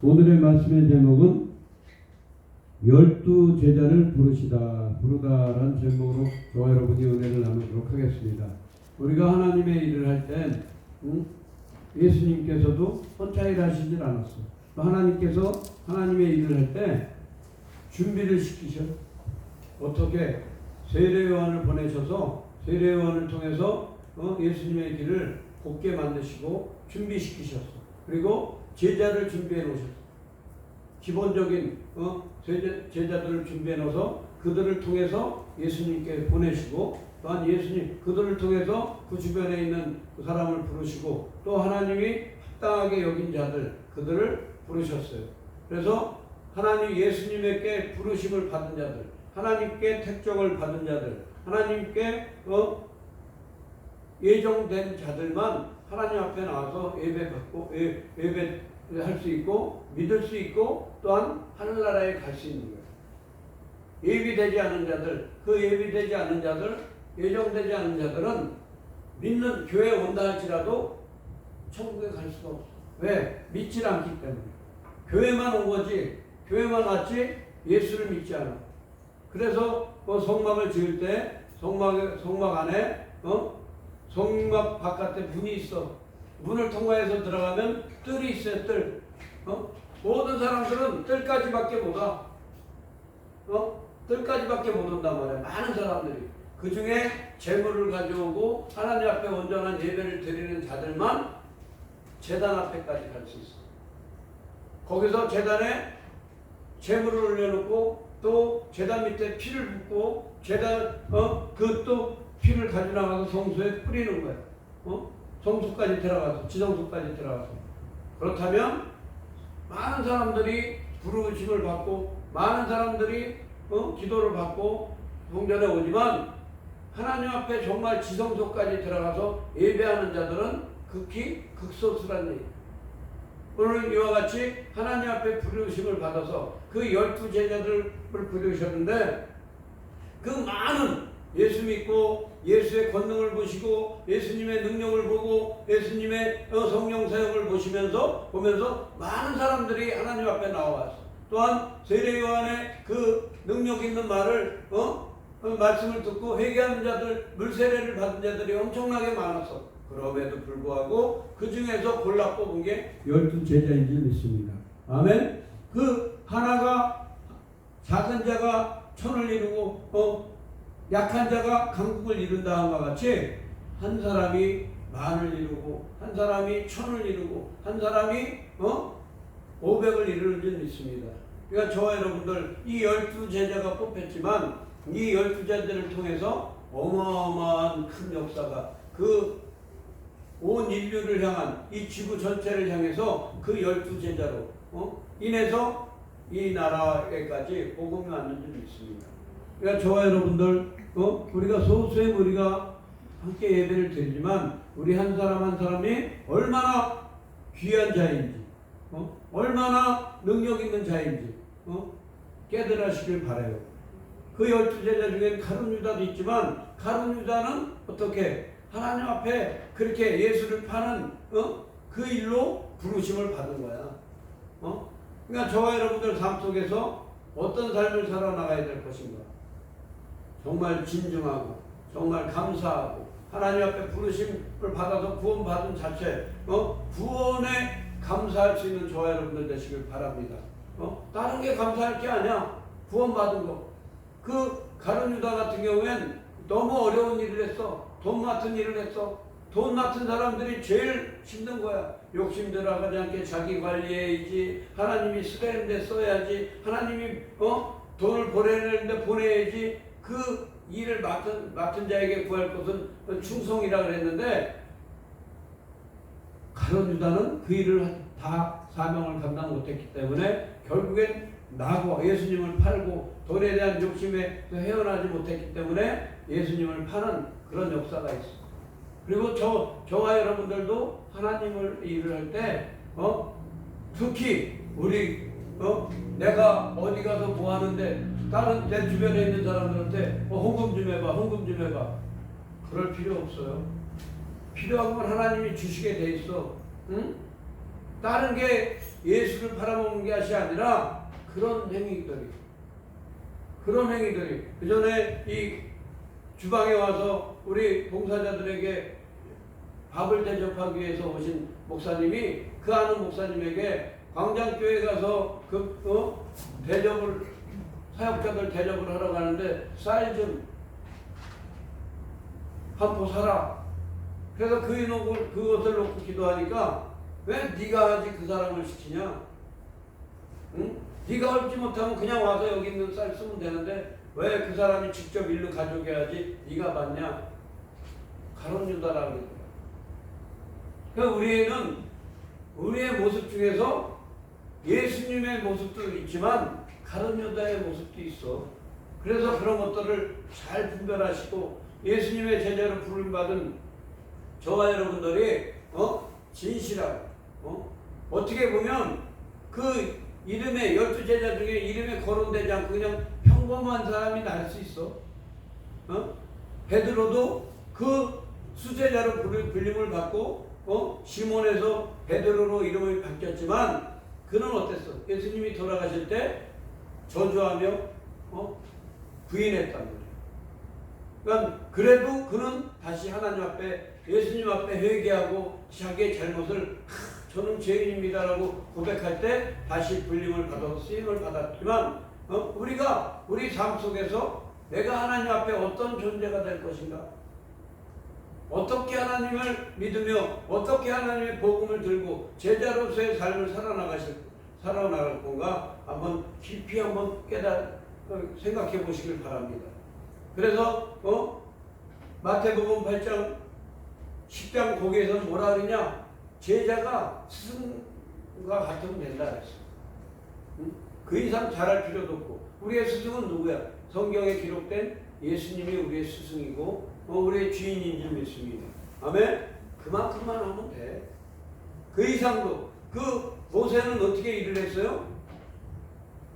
오늘의 말씀의 제목은 열두 제자를 부르다라는 제목으로 저와 여러분이 은혜를 나누도록 하겠습니다. 우리가 하나님의 일을 할 때 예수님께서도 혼자 일하시질 않았어요. 하나님께서 하나님의 일을 할 때 준비를 시키셔. 어떻게? 세례요한을 보내셔서 세례요한을 통해서 예수님의 길을 곱게 만드시고 준비시키셨어. 그리고 제자를 준비해 놓으셨어. 기본적인 제자들을 준비해 놓아서 그들을 통해서 예수님께 보내시고, 또한 예수님 그들을 통해서 그 주변에 있는 그 사람을 부르시고, 또 하나님이 합당하게 여긴 자들 그들을 부르셨어요. 그래서 하나님 예수님에게 부르심을 받은 자들, 하나님께 택정을 받은 자들, 하나님께 예정된 자들만 하나님 앞에 나와서 예배할 수 있고 믿을 수 있고 또한 하늘나라에 갈 수 있는 거예요. 예비되지 않은 자들, 그 예비되지 않은 자들, 예정되지 않은 자들은 믿는 교회에 온다 할지라도 천국에 갈 수가 없어. 왜? 믿질 않기 때문에. 교회만 온 거지, 교회만 왔지 예수를 믿지 않아. 그래서 성막을 지을 때 성막 안에 성막 바깥에 문이 있어. 문을 통과해서 들어가면 뜰이 있어요. 뜰. 모든 사람들은 뜰까지밖에 못 와. 뜰까지밖에 못 온단 말이야. 많은 사람들이. 그 중에 재물을 가져오고 하나님 앞에 온전한 예배를 드리는 자들만 제단 앞에까지 갈 수 있어. 거기서 제단에 재물을 올려놓고 또 제단 밑에 피를 붓고 그 또 피를 가져나가서 성소에 뿌리는 거야. 성소까지 들어가서, 지성소까지 들어가서. 그렇다면 많은 사람들이 부르심을 받고 많은 사람들이 기도를 받고 성전에 오지만 하나님 앞에 정말 지성소까지 들어가서 예배하는 자들은 극히 극소수란 얘기. 오늘 이와 같이 하나님 앞에 부르심을 받아서 그 12제자들을 부르셨는데, 그 많은 예수 믿고 예수의 권능을 보시고 예수님의 능력을 보고 예수님의 성령 사역을 보면서 많은 사람들이 하나님 앞에 나와왔어. 또한 세례요한의 그 능력 있는 말을 말씀을 듣고 회개하는 자들, 물세례를 받은 자들이 엄청나게 많았어. 그럼에도 불구하고 그 중에서 골라 뽑은 게 12제자인 줄 믿습니다. 아멘. 그 하나가, 작은 자가 천을 이루고 약한 자가 강국을 이룬다 함과 같이 한 사람이 만을 이루고 한 사람이 천을 이루고 한 사람이 500을 이루는 줄 믿습니다. 그러니까 저와 여러분들 이 12제자가 뽑혔지만 이 12제자들을 통해서 어마어마한 큰 역사가 그 온 인류를 향한, 이 지구 전체를 향해서 그 12제자로 인해서 이 나라에까지 복음이 왔는 줄 믿습니다. 그러니까 저와 여러분들 우리가 소수의 무리가 함께 예배를 드리지만 우리 한 사람 한 사람이 얼마나 귀한 자인지, 얼마나 능력 있는 자인지 깨달으시길 바라요. 그 12제자 중엔 가룟 유다도 있지만 가룟 유다는 어떻게 하나님 앞에 그렇게 예수를 파는 그 일로 부르심을 받은 거야. 그러니까 저와 여러분들 삶 속에서 어떤 삶을 살아나가야 될 것인가? 정말 진중하고 정말 감사하고 하나님 앞에 부르심을 받아서 구원받은 자체 구원에 감사할 수 있는 저와 여러분들 되시길 바랍니다. 다른 게 감사할 게 아니야. 구원받은 거. 그 가룟 유다 같은 경우엔 너무 어려운 일을 했어. 돈 맡은 일을 했어. 돈 맡은 사람들이 제일 힘든 거야. 욕심 들어가지 않게 자기 관리해야지. 하나님이 쓰라는데 써야지. 하나님이 돈을 보내는데 보내야지. 그 일을 맡은 자에게 구할 것은 충성이라 그랬는데, 가룟 유다는 그 일을 다 사명을 감당 못했기 때문에 결국엔 나고 예수님을 팔고 돈에 대한 욕심에 헤어나지 못했기 때문에 예수님을 파는 그런 역사가 있어. 그리고 저와 여러분들도 하나님을 일을 할 때 특히 우리 내가 어디 가서 뭐 하는데 다른 내 주변에 있는 사람들한테 헌금 좀 해봐. 그럴 필요 없어요. 필요한 건 하나님이 주시게 돼 있어. 응? 다른 게 예수를 팔아먹는 것이 아니라 그런 행위들이 그 전에 이 주방에 와서 우리 봉사자들에게 밥을 대접하기 위해서 오신 목사님이 그 아는 목사님에게 광장교회 가서 대접을 사역자들 대접을 하러 가는데 쌀 좀 한 포 사라. 그래서 그것을 놓고 기도하니까 왜 네가 하지 그 사람을 시키냐? 응? 네가 헐지 못하면 그냥 와서 여기 있는 쌀 쓰면 되는데 왜 그 사람이 직접 일로 가져오게 하지? 네가 받냐? 가론 유다라고 그러더라고요. 그러니까 우리의 모습 중에서 예수님의 모습도 있지만 가론 유다의 모습도 있어. 그래서 그런 것들을 잘 분별하시고 예수님의 제자로 부름받은 저와 여러분들이 진실하고 어떻게 보면 그 이름에 12제자 중에 이름에 거론되지 않고 그냥 평범한 사람이 날 수 있어. 베드로도 그 수제자로 불림을 받고 시몬에서 베드로로 이름이 바뀌었지만 그는 어땠어? 예수님이 돌아가실 때 저주하며 부인했단 말이야. 그러니까 그래도 그는 다시 하나님 앞에 예수님 앞에 회개하고 자기의 잘못을 저는 죄인입니다라고 고백할 때 다시 불림을 받아서 쓰임을 받았지만 우리가 우리 삶 속에서 내가 하나님 앞에 어떤 존재가 될 것인가, 어떻게 하나님을 믿으며 어떻게 하나님의 복음을 들고 제자로서의 삶을 살아나갈 건가 한번 깊이 한번 생각해 보시길 바랍니다. 그래서 마태복음 8장 10장 거기에서 뭐라 그러냐? 제자가 스승과 같으면 된다 그랬어. 그 이상 잘할 필요도 없고 우리의 스승은 누구야? 성경에 기록된 예수님이 우리의 스승이고 우리의 주인인 줄 믿습니다. 아멘? 그만큼만 하면 돼. 그 이상도 그 모세는 어떻게 일을 했어요?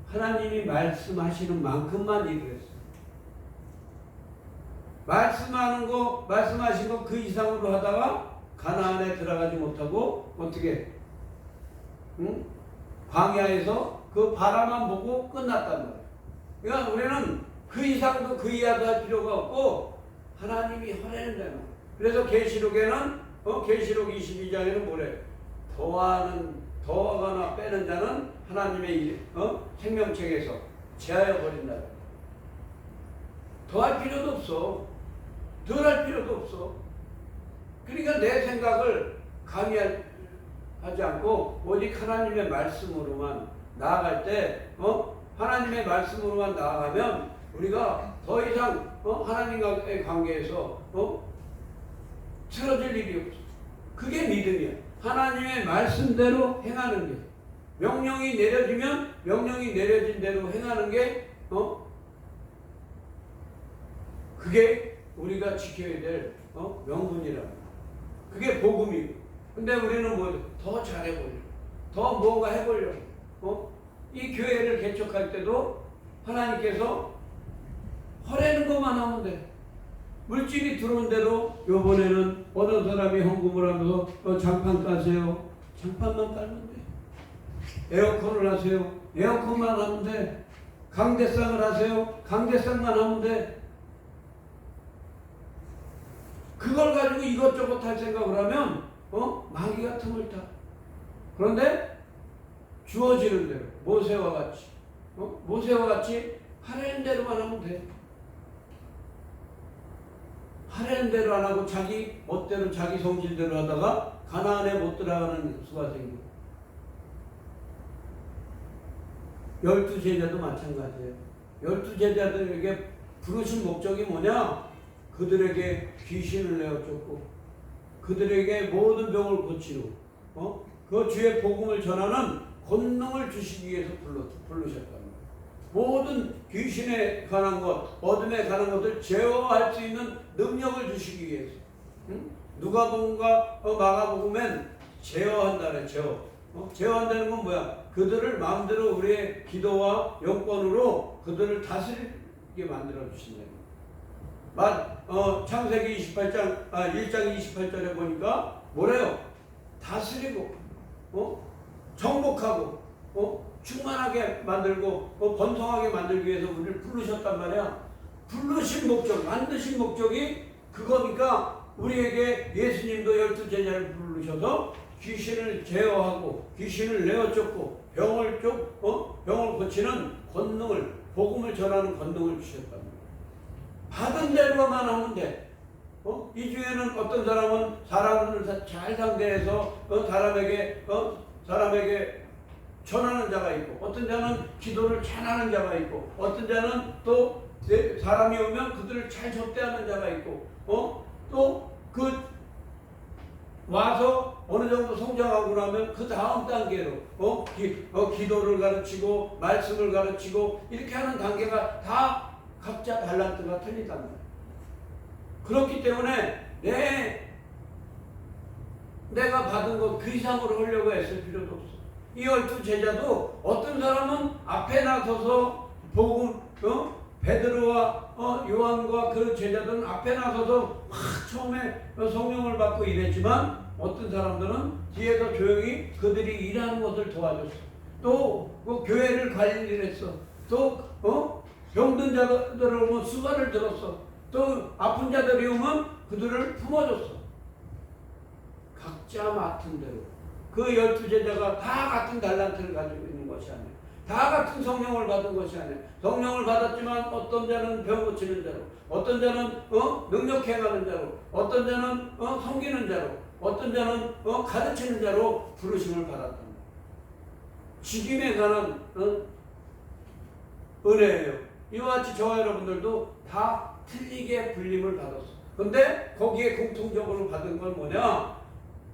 하나님이 말씀하시는 만큼만 일을 했어요. 말씀하신 거 그 이상으로 하다가 가나안에 들어가지 못하고 어떻게 광야에서 그 바라만 보고 끝났단 말이에요. 그러니까 우리는 그 이상도 그 이하도 할 필요가 없고 하나님이 허내는 대로. 그래서 계시록에는 계시록 22장에는 뭐래? 더하거나 빼는 자는 하나님의 생명책에서 제하여 버린다. 더할 필요도 없어. 덜할 필요도 없어. 그러니까 내 생각을 강요하지 않고 오직 하나님의 말씀으로만 나아갈 때 하나님의 말씀으로만 나아가면 우리가 더 이상 하나님과의 관계에서 틀어질 일이 없어. 그게 믿음이야. 하나님의 말씀대로 행하는 게. 명령이 내려지면 명령이 내려진 대로 행하는 게 그게 우리가 지켜야 될 명분이라고. 그게 복음이고. 근데 우리는 더 잘해보려고, 더 뭔가 해보려고. 이 교회를 개척할 때도 하나님께서 허라는 것만 하면 돼. 물질이 들어온 대로 요번에는 어느 사람이 헌금을 하면서 장판 까세요. 장판만 깔면 돼. 에어컨을 하세요. 에어컨만 하면 돼. 강대상을 하세요. 강대상만 하면 돼. 그걸 가지고 이것저것 할 생각을 하면 마귀가 틈을 타. 그런데 주어지는 대로 모세와 같이 하라는 대로만 하면 돼. 하라는 대로 안 하고 자기 멋대로 자기 성질대로 하다가 가나안에 못 들어가는 수가 생겨. 12제자도 마찬가지예요. 12제자들에게 부르신 목적이 뭐냐? 그들에게 귀신을 내어줬고 그들에게 모든 병을 고치고 그 주의 복음을 전하는 권능을 주시기 위해서 부르셨단 말이에요. 모든 귀신에 관한 것, 어둠에 관한 것을 제어할 수 있는 능력을 주시기 위해서. 누가복음과 마가복음엔 제어한다네. 제어한다는 건 뭐야? 그들을 마음대로 우리의 기도와 영권으로 그들을 다스리게 만들어 주신다. 창세기 1장 28절에 보니까 뭐래요? 다스리고 정복하고 충만하게 만들고 번성하게 만들기 위해서 우리를 부르셨단 말이야. 부르신 목적, 만드신 목적이 그거니까 우리에게 예수님도 12제자를 부르셔서 귀신을 제어하고 귀신을 내어쫓고 병을 고치는 권능을, 복음을 전하는 권능을 주셨단 말이야. 받은 대로만 하면 돼. 이 중에는 어떤 사람은 사람을 잘 상대해서 사람에게 전하는 자가 있고, 어떤 자는 기도를 잘하는 자가 있고, 어떤 자는 또 사람이 오면 그들을 잘 접대하는 자가 있고, 또 와서 어느 정도 성장하고 나면 그 다음 단계로 기도를 가르치고 말씀을 가르치고 이렇게 하는 단계가 다 각자 달란트가 틀리단 말이에요. 그렇기 때문에 내가 받은 것 그 이상으로 하려고 애쓸 필요도 없어. 이 12제자도 어떤 사람은 앞에 나서서 복음, 베드로와 요한과 그 제자들은 앞에 나서서 막 처음에 성령을 받고 이랬지만, 어떤 사람들은 뒤에서 조용히 그들이 일하는 것을 도와줬어. 또 그 교회를 관리를 했어. 또 병든 자들을 오면 수발을 들었어. 또 아픈 자들이 오면 그들을 품어줬어. 각자 맡은 대로. 그 12제자가 다 같은 달란트를 가지고 있는 것이 아니야. 다 같은 성령을 받은 것이 아니야. 성령을 받았지만 어떤 자는 병 고치는 자로, 어떤 자는 능력 행하는 자로, 어떤 자는 섬기는 자로, 어떤 자는 가르치는 자로 부르심을 받았다. 죽임에 관한 은혜예요. 이와 같이 저와 여러분들도 다 틀리게 불림을 받았어. 근데 거기에 공통적으로 받은 건 뭐냐?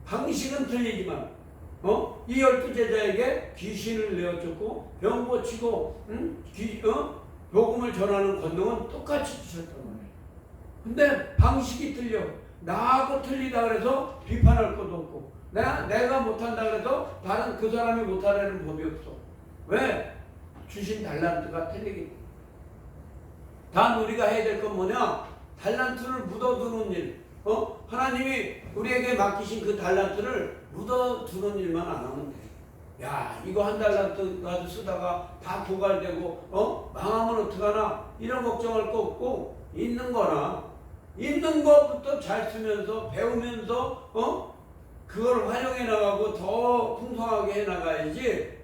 방식은 틀리지만 이 12제자에게 귀신을 내어줬고 병 고치고 복음을 전하는 권능은 똑같이 주셨단 말이에요. 근데 방식이 틀려. 나하고 틀리다 그래서 비판할 것도 없고, 내가 못한다 그래서 다른 그 사람이 못하라는 법이 없어. 왜? 주신 달란트가 틀리기 때문에. 단 우리가 해야 될 건 뭐냐? 달란트를 묻어두는 일. 하나님이 우리에게 맡기신 그 달란트를 묻어두는 일만 안 하면 돼. 야, 이거 한 달란트 가지고 쓰다가 다 고갈되고 망하면 어떡하나, 이런 걱정할 거 없고, 있는 것부터 잘 쓰면서 배우면서 그걸 활용해 나가고 더 풍성하게 해 나가야지,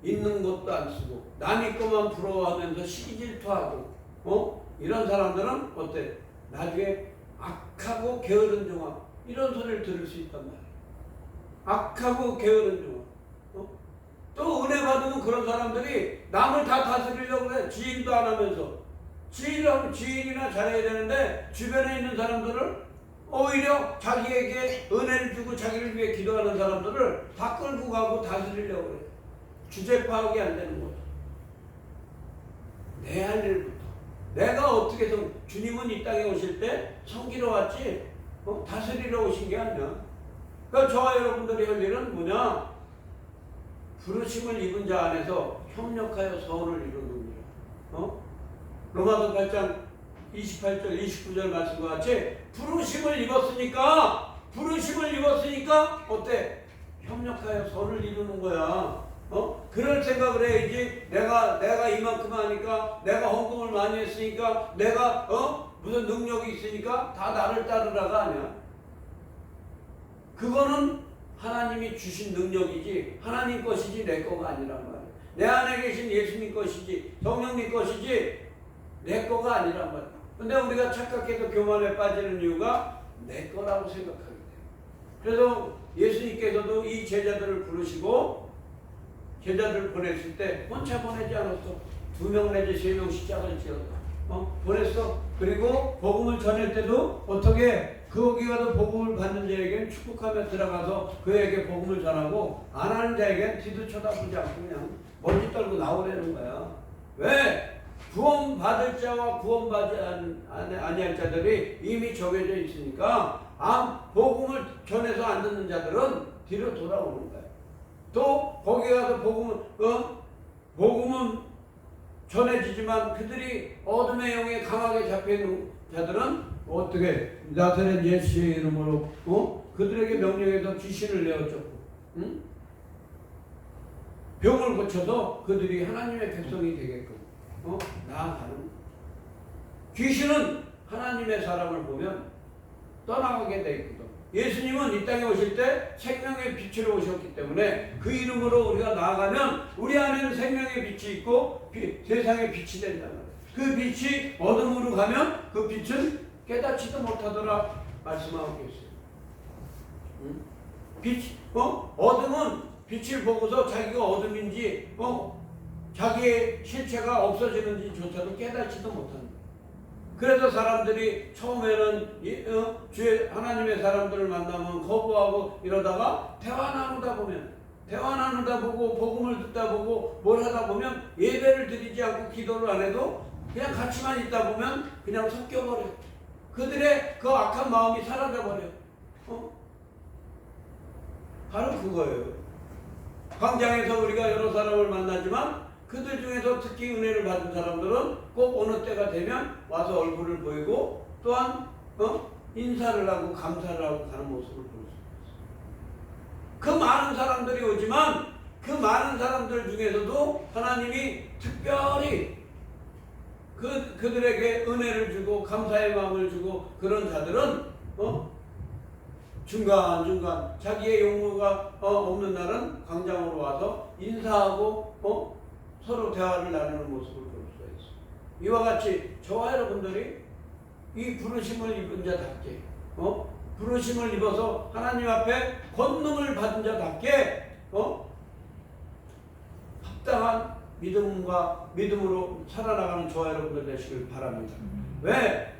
있는 것도 안 쓰고 남의 것만 부러워하면서 시기질투하고 이런 사람들은 어때? 나중에 악하고 게으른 종아, 이런 소리를 들을 수 있단 말이야. 악하고 게으른 종아. 또 은혜 받으면 그런 사람들이 남을 다 다스리려고 그래. 지인도 안 하면서. 지인이나 잘해야 되는데 주변에 있는 사람들을 오히려 자기에게 은혜를 주고 자기를 위해 기도하는 사람들을 다 끌고 가고 다스리려고 그래. 주제 파악이 안 되는 거죠. 내 할 일부터. 내가 어떻게 해서, 주님은 이 땅에 오실 때 섬기러 왔지 다스리러 오신 게 아니야. 그러니까 저와 여러분들이 할 일은 뭐냐? 부르심을 입은 자 안에서 협력하여 서원을 이루는 거야. 로마서 8장 28절 29절 말씀과 같이 부르심을 입었으니까 어때? 협력하여 선을 이루는 거야. 그럴 생각을 해야지. 내가 이만큼 하니까, 내가 헌금을 많이 했으니까, 내가 무슨 능력이 있으니까 다 나를 따르라가 아니야. 그거는 하나님이 주신 능력이지 하나님 것이지 내 거가 아니란 말이야. 내 안에 계신 예수님 것이지 성령님 것이지 내 거가 아니란 말이야. 근데 우리가 착각해서 교만에 빠지는 이유가 내 거라고 생각하기 때문에. 그래서 예수님께서도 이 제자들을 부르시고 제자들을 보냈을 때 혼자 보내지 않았어. 2명 내지 3명씩 짝을 지었어. 보냈어. 그리고 복음을 전할 때도 어떻게 거기 가서 복음을 받는 자에게는 축복하며 들어가서 그에게 복음을 전하고, 안 하는 자에게는 뒤도 쳐다보지 않고 그냥 멀리 떨고 나오라는 거야. 왜? 구원받을 자와 구원받지 아니할 자들이 이미 정해져 있으니까 복음을 전해서 안 듣는 자들은 뒤로 돌아오는 거야. 또 거기 가서 복음은 전해지지만 그들이 어둠의 영에 강하게 잡혀있는 자들은 어떻게 나사렛 예수의 이름으로 그들에게 명령해서 귀신을 내어줬고, 병을 고쳐서 그들이 하나님의 백성이 되게끔 나아가는. 귀신은 하나님의 사람을 보면 떠나가게 돼 있거든. 예수님은 이 땅에 오실 때 생명의 빛으로 오셨기 때문에 그 이름으로 우리가 나아가면 우리 안에는 생명의 빛이 있고 세상의 빛이 된단 말이에요. 그 빛이 어둠으로 가면 그 빛은 깨닫지도 못하더라 말씀하고 계세요. 어둠은 빛을 보고서 자기가 어둠인지 자기의 실체가 없어지는지조차도 깨닫지도 못한다. 그래서 사람들이 처음에는 주의 하나님의 사람들을 만나면 거부하고 이러다가 대화 나누다 보고 복음을 듣다 보고 뭘 하다 보면 예배를 드리지 않고 기도를 안 해도 그냥 같이만 있다 보면 그냥 섞여버려. 그들의 그 악한 마음이 사라져버려. 바로 그거예요. 광장에서 우리가 여러 사람을 만나지만 그들 중에서 특히 은혜를 받은 사람들은 꼭 어느 때가 되면 와서 얼굴을 보이고 또한 인사를 하고 감사를 하고 가는 모습을 볼 수 있어요. 그 많은 사람들이 오지만 그 많은 사람들 중에서도 하나님이 특별히 그들에게 은혜를 주고 감사의 마음을 주고 그런 자들은 중간중간 자기의 용무가 없는 날은 광장으로 와서 인사하고 서로 대화를 나누는 모습을 볼 수가 있어요. 이와 같이 저와 여러분들이 이 부르심을 입은 자답게 부르심을 입어서 하나님 앞에 권능을 받은 자답게 합당한 믿음으로 살아나가는 저와 여러분들 되시길 바랍니다. 왜?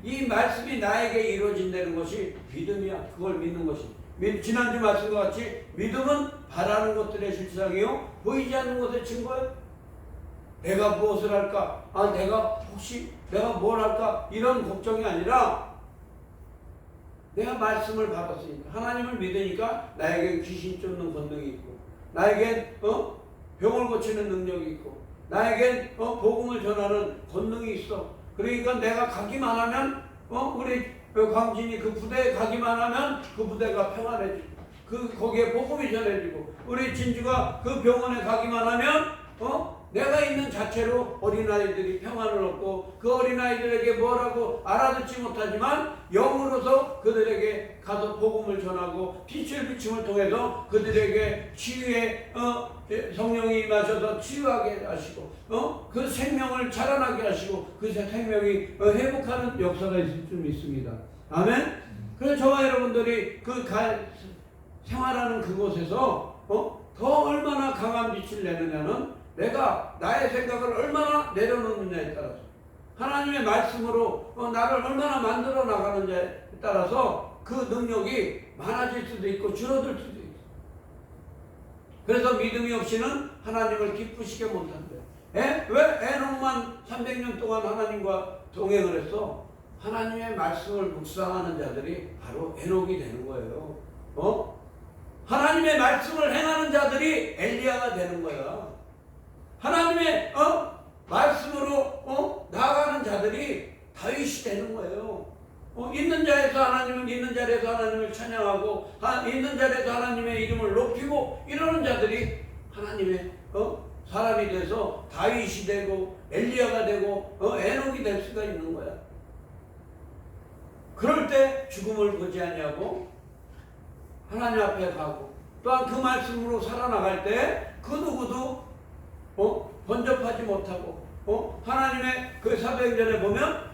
이 말씀이 나에게 이루어진다는 것이 믿음이야. 그걸 믿는 것이. 지난주 말씀과 같이 믿음은 바라는 것들의 실상이요 보이지 않는 것의 증거예요. 내가 무엇을 할까? 내가 뭘 할까? 이런 걱정이 아니라 내가 말씀을 받았으니까 하나님을 믿으니까 나에겐 귀신 쫓는 권능이 있고 나에겐 병을 고치는 능력이 있고 나에겐 복음을 전하는 권능이 있어. 그러니까 내가 가기만 하면 우리 광진이 그 부대에 가기만 하면 그 부대가 평안해지고 거기에 복음이 전해지고 우리 진주가 그 병원에 가기만 하면 내가 있는 자체로 어린아이들이 평안을 얻고 그 어린아이들에게 뭐라고 알아듣지 못하지만 영으로서 그들에게 가서 복음을 전하고 빛을 비춤을 통해서 그들에게 치유의 성령이 임하셔서 치유하게 하시고 그 생명을 자라나게 하시고 그 생명이 회복하는 역사가 있을 줄 믿습니다. 아멘. 그래서 저와 여러분들이 생활하는 그곳에서 더 얼마나 강한 빛을 내느냐는 내가 나의 생각을 얼마나 내려놓느냐에 따라서 하나님의 말씀으로 나를 얼마나 만들어 나가느냐에 따라서 그 능력이 많아질 수도 있고 줄어들 수도 있고. 그래서 믿음이 없이는 하나님을 기쁘시게 못한대요. 왜 에녹만 300년 동안 하나님과 동행을 했어? 하나님의 말씀을 묵상하는 자들이 바로 에녹이 되는 거예요. 하나님의 말씀을 행하는 자들이 엘리야가 되는 거야. 하나님의 말씀으로 나아가는 자들이 다윗이 되는 거예요. 있는 자리에서 하나님을 찬양하고 있는 자리에서 하나님의 이름을 높이고 이러는 자들이 하나님의 사람이 돼서 다윗이 되고 엘리야가 되고 에녹이 될 수가 있는 거야. 그럴 때 죽음을 보지 아니하고 하나님 앞에 가고 또한 그 말씀으로 살아나갈 때 그 누구도 번접하지 못하고 하나님의 그 사도행전에 보면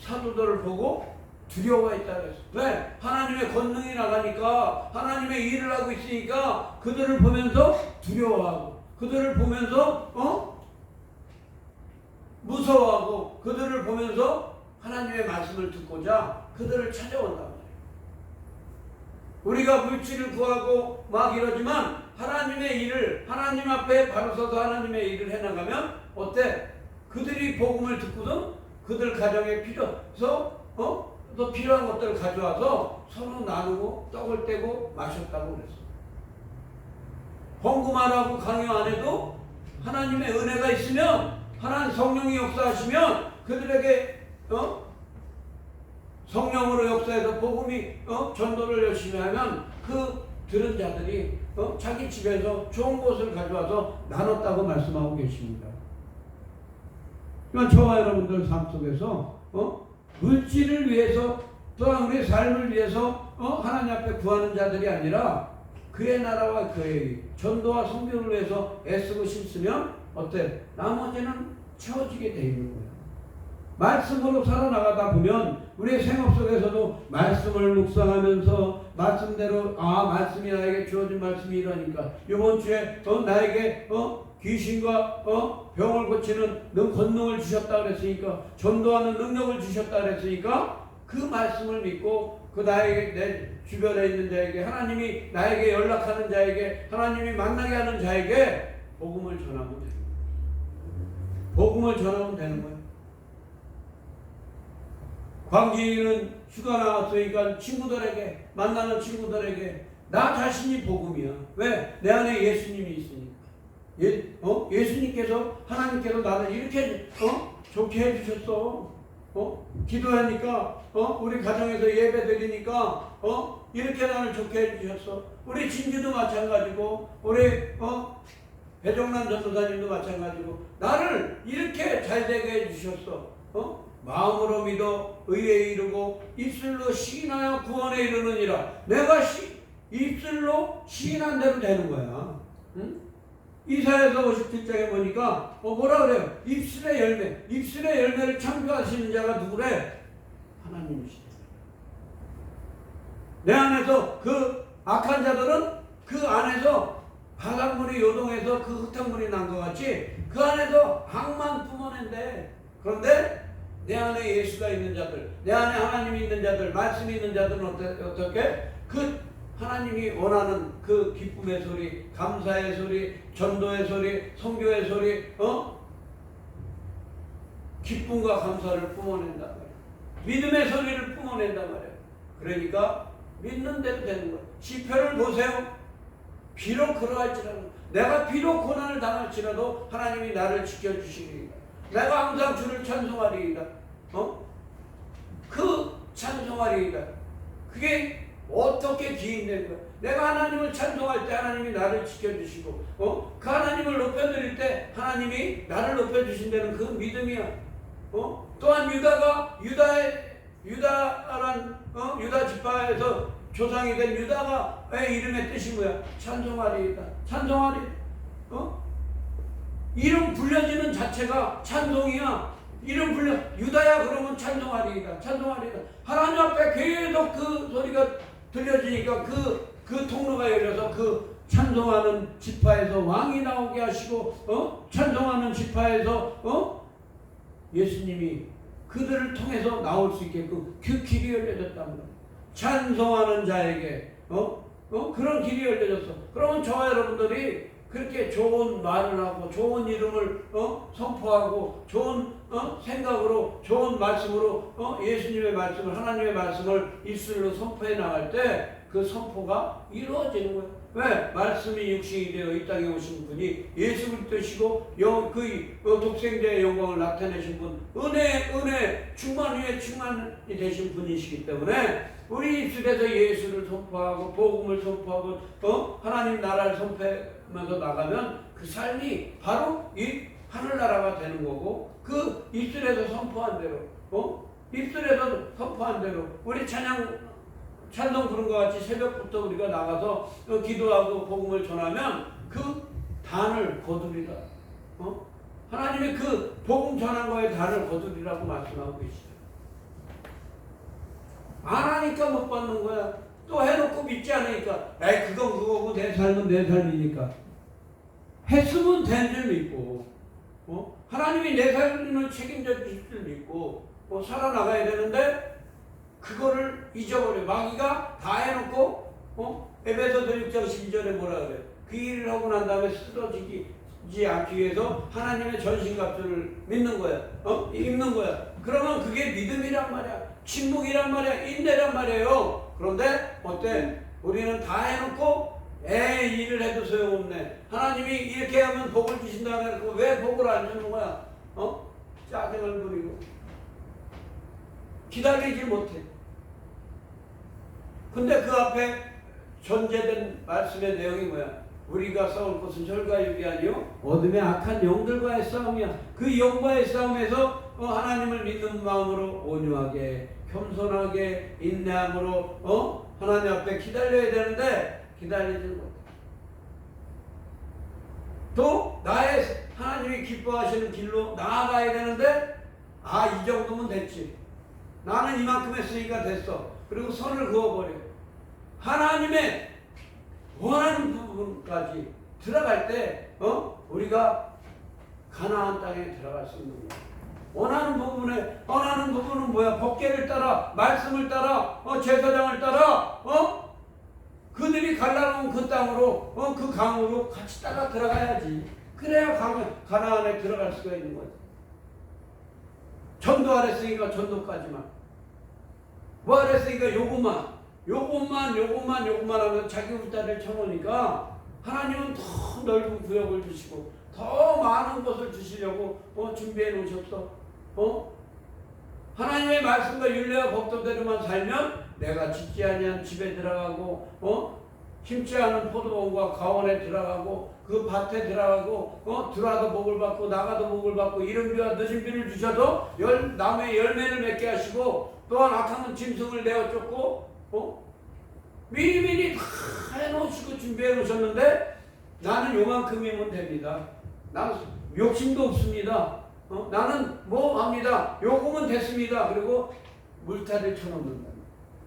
사도들을 보고 두려워했다 그랬어. 왜? 하나님의 권능이 나가니까 하나님의 일을 하고 있으니까 그들을 보면서 두려워하고 그들을 보면서 무서워하고 그들을 보면서 하나님의 말씀을 듣고자 그들을 찾아온단 말이에요. 우리가 물질을 구하고 막 이러지만 하나님의 일을 하나님 앞에 바로 서서 하나님의 일을 해나가면 어때? 그들이 복음을 듣고도 그들 가정에 필요해서 또 필요한 것들을 가져와서 서로 나누고 떡을 떼고 마셨다고 그랬어. 헌금 안 하고 강요 안 해도 하나님의 은혜가 있으면 하나님 성령이 역사하시면 그들에게 성령으로 역사해서 복음이 전도를 열심히 하면 그 들은 자들이 자기 집에서 좋은 것을 가져와서 나눴다고 말씀하고 계십니다. 그러니까 저와 여러분들 삶 속에서 물질을 위해서 또한 우리 삶을 위해서 하나님 앞에 구하는 자들이 아니라 그의 나라와 그의 전도와 선교를 위해서 애쓰고 싶으면 어때? 나머지는 채워지게 돼 있는 거예요. 말씀으로 살아나가다 보면 우리의 생업 속에서도 말씀을 묵상하면서 말씀대로 말씀이 나에게 주어진 말씀이 이러니까 이번 주에 나에게 귀신과 병을 고치는 권능을 주셨다 그랬으니까 전도하는 능력을 주셨다 그랬으니까 그 말씀을 믿고 그 나에게 내 주변에 있는 자에게 하나님이 나에게 연락하는 자에게 하나님이 만나게 하는 자에게 복음을 전하면 되는 거예요. 복음을 전하면 되는 거예요. 광진이는 휴가 나왔으니까 친구들에게 만나는 친구들에게 나 자신이 복음이야. 왜? 내 안에 예수님이 있으니까. 예수님께서 하나님께서 나를 이렇게 좋게 해주셨어. 기도하니까 우리 가정에서 예배 드리니까 이렇게 나를 좋게 해주셨어. 우리 진주도 마찬가지고 우리 배종란 전도사님도 마찬가지고 나를 이렇게 잘되게 해주셨어. 마음으로 믿어 의에 이르고 입술로 시인하여 구원에 이르느니라. 내가 입술로 시인한 대로 되는 거야. 응? 이사야서 57장에 보니까 뭐라 그래요? 입술의 열매, 입술의 열매를 창조하시는 자가 누구래? 하나님이시다. 내 안에서 그 악한 자들은 그 안에서 바닷물이 요동해서 그 흙탕물이 난 것 같이 그 안에서 악만 뿜어낸대. 그런데 내 안에 예수가 있는 자들, 내 안에 하나님이 있는 자들, 말씀이 있는 자들은 어떻게? 그 하나님이 원하는 그 기쁨의 소리, 감사의 소리, 전도의 소리, 선교의 소리, 기쁨과 감사를 뿜어낸단 말이야. 믿음의 소리를 뿜어낸단 말이야. 그러니까 믿는 대로 되는 거야. 시편을 보세요. 비록 그러할지라도, 내가 비록 고난을 당할지라도 하나님이 나를 지켜주시리이다. 내가 항상 주를 찬송하리이다. 그 찬송하리이다. 그게 어떻게 기인되는 거야? 내가 하나님을 찬송할 때 하나님이 나를 지켜주시고, 그 하나님을 높여드릴 때 하나님이 나를 높여주신다는 그 믿음이야. 또한 유다 지파에서 조상이 된 유다의 이름의 뜻이 뭐야? 찬송하리이다. 찬송하리. 이름 불려지는 자체가 찬송이야. 이름 불려 유다야 그러면 찬송하리이다. 찬송하리이다. 하나님 앞에 계속 그 소리가 들려지니까 그 통로가 열려서 그 찬송하는 지파에서 왕이 나오게 하시고 찬송하는 지파에서 예수님이 그들을 통해서 나올 수 있게끔 그 길이 열려졌단 말이야. 찬송하는 자에게 그런 길이 열려졌어. 그러면 저와 여러분들이 그렇게 좋은 말을 하고 좋은 이름을 선포하고 좋은 생각으로 좋은 말씀으로 예수님의 말씀을 하나님의 말씀을 입술로 선포해 나갈 때 그 선포가 이루어지는 거예요. 왜? 말씀이 육신이 되어 이 땅에 오신 분이 예수 그리스도시고 그 독생자의 영광을 나타내신 분, 은혜 충만 위에 충만이 되신 분이시기 때문에 우리 입술에서 예수를 선포하고 복음을 선포하고 하나님 나라를 선포하면서 나가면 그 삶이 바로 이 하늘나라가 되는 거고, 그 입술에서 선포한 대로 입술에서 선포한 대로 우리 찬송 부른 것 같이 새벽부터 우리가 나가서 기도하고 복음을 전하면 그 단을 거두리라. 하나님이 그 복음 전한 거에 단을 거두리라고 말씀하고 계시죠. 안 하니까 못 받는 거야. 또 해놓고 믿지 않으니까 에이 그건 그거고 내 삶은 내 삶이니까. 했으면 된 줄 믿고 하나님이 내 삶을 책임져 주실 줄 믿고 살아나가야 되는데 그거를 잊어버려. 마귀가 다 해놓고 에베소서 6장 12절에 뭐라 그래? 그 일을 하고 난 다음에 쓰러지지 않기 위해서 하나님의 전신갑주를 믿는 거야. 입는 거야. 그러면 그게 믿음이란 말이야. 침묵이란 말이야. 인내란 말이에요. 그런데 어때? 우리는 다 해놓고 일을 해도 소용없네. 하나님이 이렇게 하면 복을 주신다 그래서 왜 복을 안 주는 거야? 짜증을 부리고 기다리지 못해. 근데 그 앞에 전제된 말씀의 내용이 뭐야? 우리가 싸울 것은 혈과 육이 아니요 어둠의 악한 영들과의 싸움이야. 그 영과의 싸움에서 하나님을 믿는 마음으로 온유하게 겸손하게 인내함으로 하나님 앞에 기다려야 되는데 기다리지는 못해. 또 나의 하나님이 기뻐하시는 길로 나아가야 되는데 이 정도면 됐지. 나는 이만큼 했으니까 됐어. 그리고 선을 그어버려. 하나님의 원하는 부분까지 들어갈 때 우리가 가나안 땅에 들어갈 수 있는 거야. 원하는 부분은 뭐야? 법궤를 따라 말씀을 따라 제사장을 따라 그들이 갈라놓은 그 땅으로 그 강으로 같이 따라 들어가야지. 그래야 가나안에 들어갈 수가 있는 거지. 전도 안 했으니까 전도까지만, 뭐 안 했으니까 요것만 하면 자기 울타리를 쳐놓으니까 하나님은 더 넓은 구역을 주시고 더 많은 것을 주시려고 준비해 놓으셨어. 하나님의 말씀과 윤례와 법도대로만 살면 내가 짓지 아니한 집에 들어가고 심지 않은 포도원과 가원에 들어가고 그 밭에 들어가고 들어와도 복을 받고 나가도 복을 받고 이른 비와 늦은 비를 주셔도 나무의 열매를 맺게 하시고 또한 악한 짐승을 내어 쫓고 미리미리 다 해놓으시고 준비해 놓으셨는데 나는 요만큼이면 됩니다. 나는 욕심도 없습니다. 나는 뭐 합니다. 요거면 됐습니다. 그리고 물타리를 쳐놓는다.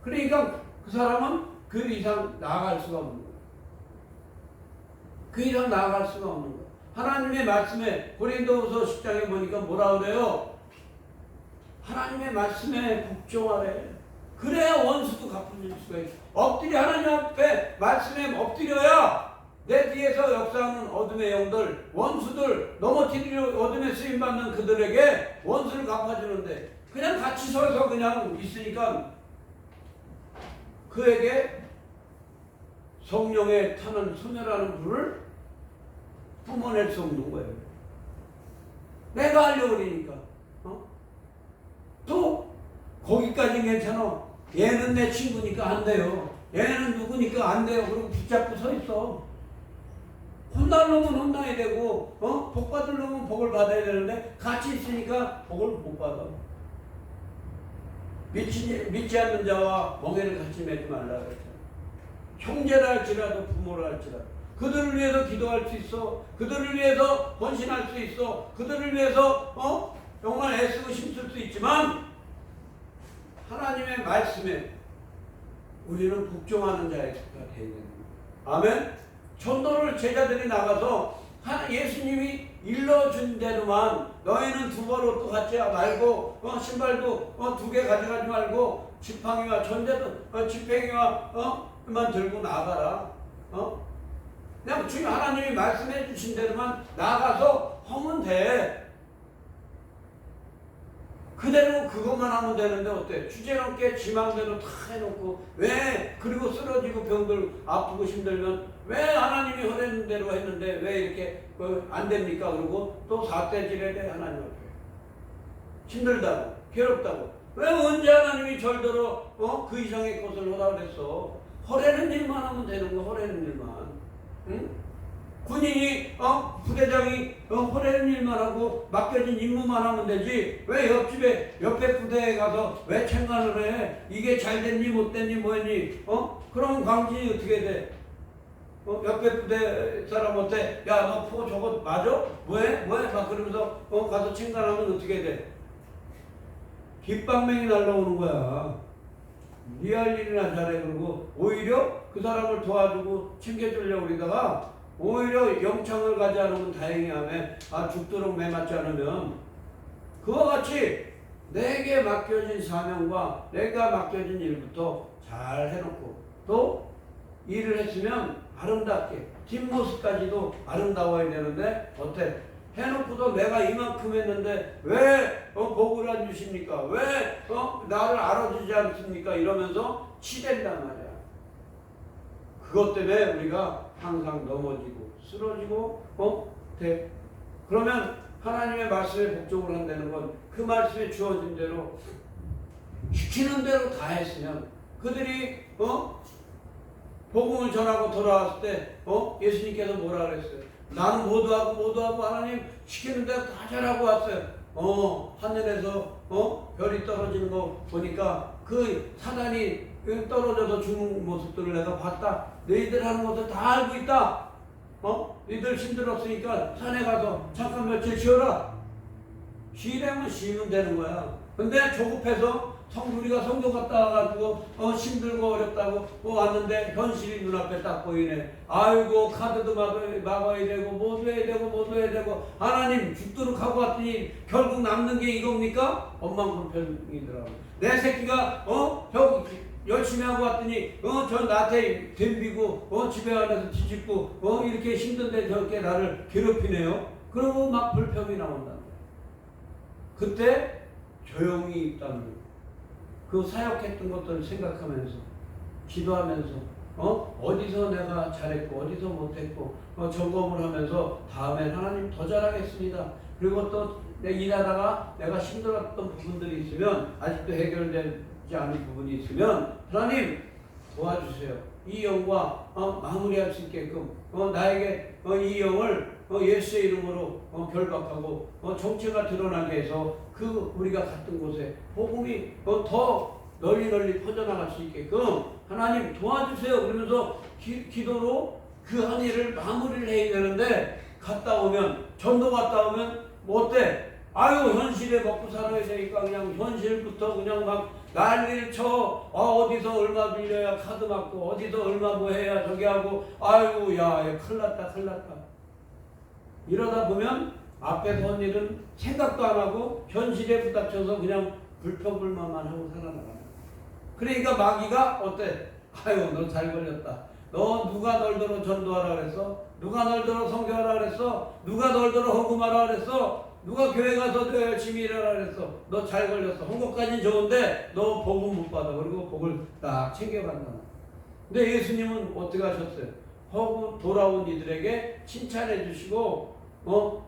그러니까 그 사람은 그 이상 나아갈 수가 없는 거예요. 그 이상 나아갈 수가 없는 거예요. 하나님의 말씀에 고린도후서 10장에 보니까 뭐라 그래요? 하나님의 말씀에 복종하래. 그래야 원수도 갚을 수가 있어. 엎드려 하나님 앞에 말씀에 엎드려야 내 뒤에서 역사하는 어둠의 영들, 원수들, 넘어뜨리려 어둠에 쓰임받는 그들에게 원수를 갚아주는데 그냥 같이 서서 그냥 있으니까 그에게 성령에 타는 소멸하는 불을 뿜어낼 수 없는 거예요. 내가 하려고 그러니까. 또 거기까지 괜찮아. 얘는 내 친구니까 안 돼요. 얘는 누구니까 안 돼요. 그리고 붙잡고 서 있어. 혼날 놈은 혼나야 되고 복 받을 놈은 복을 받아야 되는데 같이 있으니까 복을 못 받아. 믿지 않는 자와 멍에를 같이 매지 말라 그랬잖아. 형제라 할지라도 부모라 할지라도 그들을 위해서 기도할 수 있어. 그들을 위해서 헌신할 수 있어. 그들을 위해서 정말 애쓰고 힘쓸 수 있지만 하나님의 말씀에 우리는 복종하는 자가 되어야 됩니다. 아멘. 전도를 제자들이 나가서 예수님이 일러준 대로만 너희는 두 벌 옷도 갖지 말고 신발도 2개 가져가지 말고 지팡이와 전대도 지팡이와만 들고 나가라. 그냥 주님 하나님이 말씀해 주신 대로만 나가서 하면 돼. 그대로 그것만 하면 되는데 어때? 주제넘게 지망대로 다 해놓고 왜 그리고 쓰러지고 병들 아프고 힘들면 왜 하나님이 허락한 대로 했는데 왜 이렇게 안 됩니까? 그리고 또 삿대질해야 돼 하나님 앞에. 힘들다고 괴롭다고 왜 언제 하나님이 절대로 그 이상의 것을 허락했어? 허라는 일만 하면 되는 거. 허라는 일만. 응? 군인이 부대장이 허라는 일만 하고 맡겨진 임무만 하면 되지 왜 옆에 부대에 가서 왜 참관을 해? 이게 잘 됐니 못 됐니 뭐했니? 그럼 광진이 어떻게 돼? 옆에 부대 사람한테 야 너 포 저거 맞아? 뭐해? 막 그러면서 가서 참관하면 어떻게 돼? 깃방맹이 날라오는 거야. 네 할 일이나 잘해. 그러고 오히려 그 사람을 도와주고 챙겨주려고 그러다가 오히려 영창을 가지 않으면 다행히 하면 죽도록 매맞지 않으면 그와 같이 내게 맡겨진 사명과 내가 맡겨진 일부터 잘 해놓고 또 일을 했으면 아름답게 뒷모습까지도 아름다워야 되는데 어때? 해놓고도 내가 이만큼 했는데 왜 복을 안 주십니까? 왜 나를 알아주지 않습니까? 이러면서 치댄단 말이야. 그것 때문에 우리가 항상 넘어지고 쓰러지고 돼. 그러면 하나님의 말씀에 복종을 한다는 건 그 말씀에 주어진 대로 시키는 대로 다 했으면 그들이 복음을 전하고 돌아왔을 때 예수님께서 뭐라 그랬어요? 나는 모두하고 하나님 시키는 대로 다 잘하고 왔어요. 하늘에서 별이 떨어지는 거 보니까 그 사단이 떨어져서 죽는 모습들을 내가 봤다. 너희들 하는 것을 다 알고 있다. 너희들 힘들었으니까 산에 가서 잠깐 며칠 쉬어라. 쉬려면 쉬면 되는 거야. 근데 조급해서 우리가 성교 갔다 와가지고 힘들고 어렵다고 왔는데 현실이 눈앞에 딱 보이네. 아이고 카드도 막아야 되고 모두 해야 되고 하나님 죽도록 하고 왔더니 결국 남는 게 이겁니까? 엄마불편이더라고. 내 새끼가 열심히 하고 왔더니 저 나한테 덤비고 집에 안에서 뒤집고 이렇게 힘든데 저렇게 나를 괴롭히네요. 그러고 막 불평이 나온다. 그때 조용히 있다는 거예요. 그 사역했던 것들을 생각하면서 기도하면서 어디서 내가 잘했고 어디서 못했고 점검을 하면서 다음에 하나님 더 잘하겠습니다. 그리고 또 일하다가 내가 힘들었던 부분들이 있으면 아직도 해결되지 않은 부분이 있으면 하나님 도와주세요. 이 영과 마무리할 수 있게끔 나에게 이 영을 예수의 이름으로 결박하고 정체가 드러나게 해서 그 우리가 갔던 곳에 복음이 더 널리 퍼져나갈 수 있게끔 하나님 도와주세요. 그러면서 기도로 그 한 일을 마무리를 해야 되는데 갔다 오면 전도 갔다 오면 뭐 어때? 아유 현실에 먹고 살아야 되니까 그냥 현실부터 그냥 막 난리를 쳐. 어디서 얼마 빌려야 카드 맞고 어디서 얼마 뭐 해야 저기 하고 아유 야 큰일 났다. 이러다 보면 앞에서 한 일은 생각도 안 하고 현실에 부닥쳐서 그냥 불평불만만 하고 살아나가요. 그러니까 마귀가 어때? 아유 너 잘 걸렸다. 너 누가 널더러 전도하라 그랬어? 누가 널더러 선교하라 그랬어? 누가 널더러 헌금하라 그랬어? 누가 교회 가서 더 열심히 일하라 그랬어? 너 잘 걸렸어. 한 것까지는 좋은데 너 복음 못 받아. 그리고 복을 딱 챙겨간다. 근데 예수님은 어떻게 하셨어요? 돌아온 이들에게 칭찬해 주시고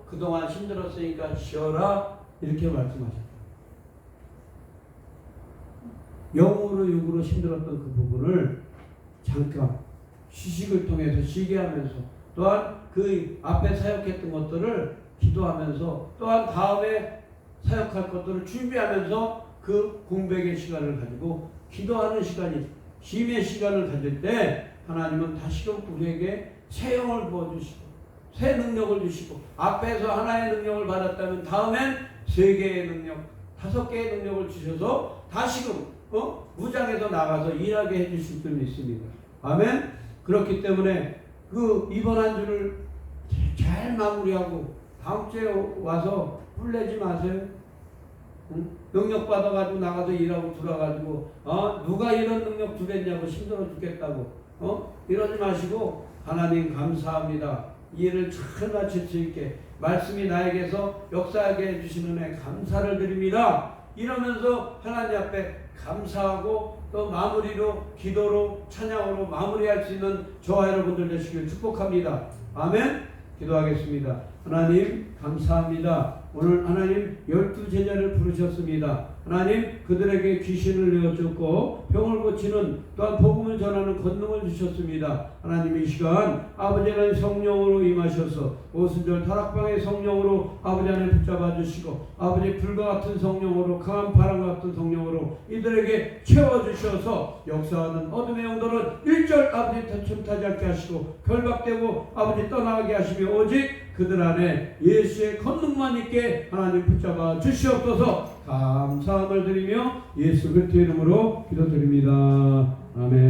그동안 힘들었으니까 쉬어라 이렇게 말씀하셨다. 영으로 육으로 힘들었던 그 부분을 잠깐 휴식을 통해서 쉬게 하면서 또한 그 앞에 사역했던 것들을 기도하면서 또한 다음에 사역할 것들을 준비하면서 그 공백의 시간을 가지고 기도하는 시간이 쉼의 시간을 가질 때 하나님은 다시금 우리에게 새 영을 부어주시고 새 능력을 주시고 앞에서 하나의 능력을 받았다면 다음엔 3개의 능력, 5개의 능력을 주셔서 다시금 무장해서 나가서 일하게 해주실 줄 믿습니다. 아멘. 그렇기 때문에 그 이번 한 주를 잘 마무리하고 다음 주에 와서 뿔내지 마세요. 능력 받아가지고 나가서 일하고 들어가지고 누가 이런 능력 주겠냐고 힘들어 죽겠다고 이러지 마시고 하나님 감사합니다. 이 일을 잘 마칠 수 있게 말씀이 나에게서 역사하게 해주시는 은혜 감사를 드립니다. 이러면서 하나님 앞에 감사하고 또 마무리로 기도로 찬양으로 마무리할 수 있는 저와 여러분들 되시길 축복합니다. 아멘. 기도하겠습니다. 하나님 감사합니다. 오늘 하나님 12제자를 부르셨습니다. 하나님 그들에게 귀신을 내어줬고 병을 고치는 또한 복음을 전하는 권능을 주셨습니다. 하나님 이 시간 아버지 하나님 성령으로 임하셔서 오순절 타락방의 성령으로 아버지 하나님 붙잡아 주시고 아버지 불과 같은 성령으로 강한 바람 같은 성령으로 이들에게 채워주셔서 역사하는 어둠의 영들은 일절 아버지 틈타지 않게 하시고 결박되고 아버지 떠나가게 하시며 오직 그들 안에 예수의 권능만 있게 하나님 붙잡아 주시옵소서. 감사함을 드리며 예수 그리스도의 이름으로 기도드립니다. 아멘.